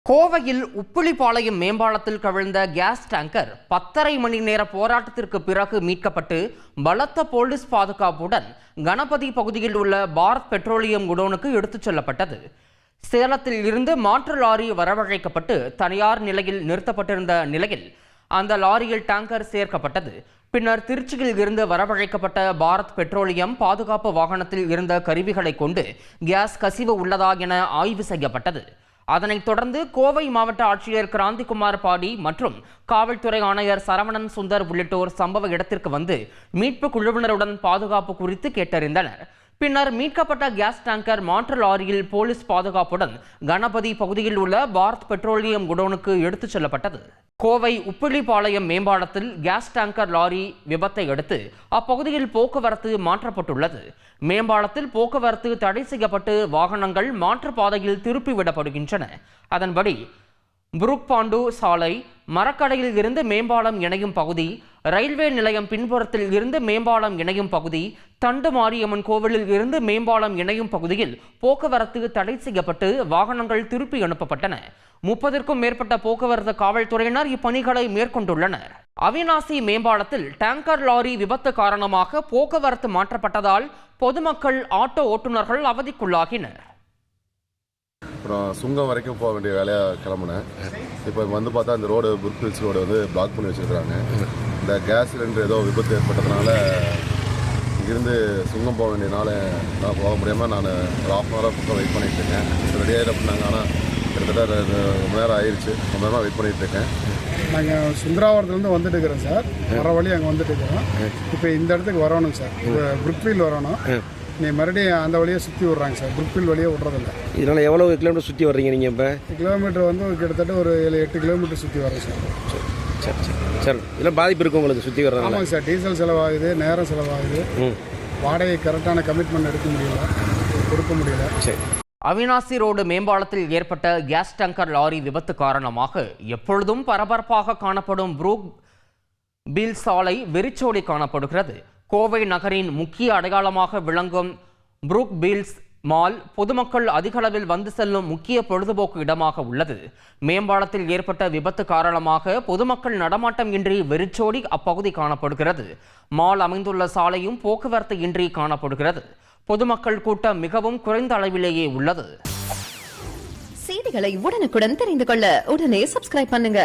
கோவையில் உப்புளிப்பாளையம் மேம்பாலத்தில் கவிழ்ந்த case tanker 10.5 மணி நேர போராட்டத்திற்கு பிறகு மீட்கப்பட்டு பலத்த போலீஸ் பாதுகாப்புடன் கணபதி பகுதியில் உள்ள பாரத் பெட்ரோலியம் குடோனுக்கு எடுத்துச் செல்லப்பட்டது. சேலத்தில் இருந்து மாற்று லாரி வரவழைக்கப்பட்டு தனியார் நிலையில் நிறுத்தப்பட்டிருந்த நிலையில் அந்த லாரியில் டேங்கர் சேர்க்கப்பட்டது. பின்னர் திருச்சியில் இருந்து வரவழைக்கப்பட்ட பாரத் பெட்ரோலியம் பாதுகாப்பு வாகனத்தில் இருந்த கருவிகளை கொண்டு கேஸ் கசிவு உள்ளதா என ஆய்வு செய்யப்பட்டது. அதனைத் தொடர்ந்து கோவை மாவட்ட ஆட்சியர் கிராந்திகுமார் பாடி மற்றும் காவல்துறை ஆணையர் சரவணன் சுந்தர் உள்ளிட்டோர் சம்பவ இடத்திற்கு வந்து மீட்பு குழுவினருடன் பாதுகாப்பு குறித்து கேட்டறிந்தனர். பின்னர் மீட்கப்பட்ட கேஸ் டேங்கர் மாற்று லாரியில் போலீஸ் பாதுகாப்புடன் கணபதி பகுதியில் உள்ள பாரத் பெட்ரோலியம் குடோனுக்கு எடுத்துச் செல்லப்பட்டது. Kovai Uppilipalayam மேம்பாலத்தில் case tanker lorry விபத்தை அடுத்து அப்பகுதியில் போக்குவரத்து மாற்றப்பட்டுள்ளது. மேம்பாலத்தில் போக்குவரத்து தடை செய்யப்பட்டு வாகனங்கள் மாற்றுப்பாதையில் திருப்பிவிடப்படுகின்றன. அதன்படி புரூக் பாண்டு சாலை, மரக்கடையில் இருந்து மேம்பாலம் இணையும் பகுதி, ரயில்வே நிலையம் பின்புறத்தில் இருந்து மேம்பாலம் இணையும் பகுதி, தண்டு மாரியம்மன் கோவிலில் இருந்து மேம்பாலம் இணையும் பகுதியில் போக்குவரத்து தடை செய்யப்பட்டு வாகனங்கள் திருப்பி அனுப்பப்பட்டன. 30க்கும் மேற்பட்ட போக்குவரத்து காவல்துறையினர் இப்பணிகளை மேற்கொண்டுள்ளனர். அவிநாசி மேம்பாலத்தில் டேங்கர் லாரி விபத்து காரணமாக போக்குவரத்து மாற்றப்பட்டதால் பொதுமக்கள், ஆட்டோ ஓட்டுநர்கள் அவதிக்குள்ளாகினர். அப்புறம் சுங்கம் வரைக்கும் போக வேண்டிய வேலையாக கிளம்புனேன். இப்போ வந்து பார்த்தா இந்த ரோடு புர்க்ஹில்ஸ் ரோடு வந்து பிளாக் பண்ணி வச்சுருக்காங்க. இந்த கேஸ் சிலிண்டர் ஏதோ விபத்து ஏற்பட்டதுனால இங்கிருந்து சுங்கம் போக வேண்டியனால நான் போக முடியாமல் நான் ஒரு ½ ஹவர் பக்கம் வெயிட் பண்ணிகிட்டு இருக்கேன். ரெடி ஆகிட பண்ணாங்க. ஆனால் கிட்டத்தட்ட ரொம்ப நேரம் ஆயிடுச்சு. ரொம்ப நேரமாக வெயிட் பண்ணிகிட்டு இருக்கேன். நாங்கள் சுந்தராவரத்துலேருந்து வந்துட்டு இருக்கிறோம் சார். வர வழி அங்கே வந்துட்டு இருக்கிறோம். இப்போ இந்த இடத்துக்கு வரணும் சார். இப்போ புரூக்ஃபீல்ட் வரணும். நீ மறுபடியும் அந்த வழியை சுற்றி விட்றாங்க சார். புரூக்ஃபீல்ட் வழியே விட்றதில்ல. இதனால் எவ்வளோ கிலோமீட்டர் சுற்றி வர்றீங்க நீங்கள்? இப்போ கிலோமீட்டர் வந்து கிட்டத்தட்ட ஒரு 7-8 கிலோமீட்டர் சுற்றி வரோம் சார். சரி சரி சார். இதெல்லாம் பாதிப்பு இருக்கும் உங்களுக்கு சுற்றி வர்றாங்க? ஆமாங்க சார். டீசல் செலவாகுது, நேரம் செலவாகுது. வாடகை கரெக்டான கமிட்மெண்ட் கொடுக்க முடியல. சரி. அவிநாசி ரோடு மேம்பாலத்தில் ஏற்பட்ட கேஸ் டேங்கர் லாரி விபத்து காரணமாக எப்பொழுதும் பரபரப்பாக காணப்படும் புரூக் பீல் சாலை வெறிச்சோடி காணப்படுகிறது. கோவை நகரின் முக்கிய அடையாளமாக விளங்கும் புரூக் பீல்ஸ் மால் பொதுமக்கள் அதிக அளவில் வந்து செல்லும் முக்கிய பொழுதுபோக்கு இடமாக உள்ளது. மேம்பாலத்தில் ஏற்பட்ட விபத்து காரணமாக பொதுமக்கள் நடமாட்டம் இன்றி வெறிச்சோடி அப்பகுதி காணப்படுகிறது. மால் அமைந்துள்ள சாலையும் போக்குவரத்து இன்றி காணப்படுகிறது. பொதுமக்கள் கூட்டம் மிகவும் குறைந்த அளவிலேயே உள்ளது. செய்திகளை உடனுக்குடன் தெரிந்து கொள்ள உடனே சப்ஸ்கிரைப் பண்ணுங்க.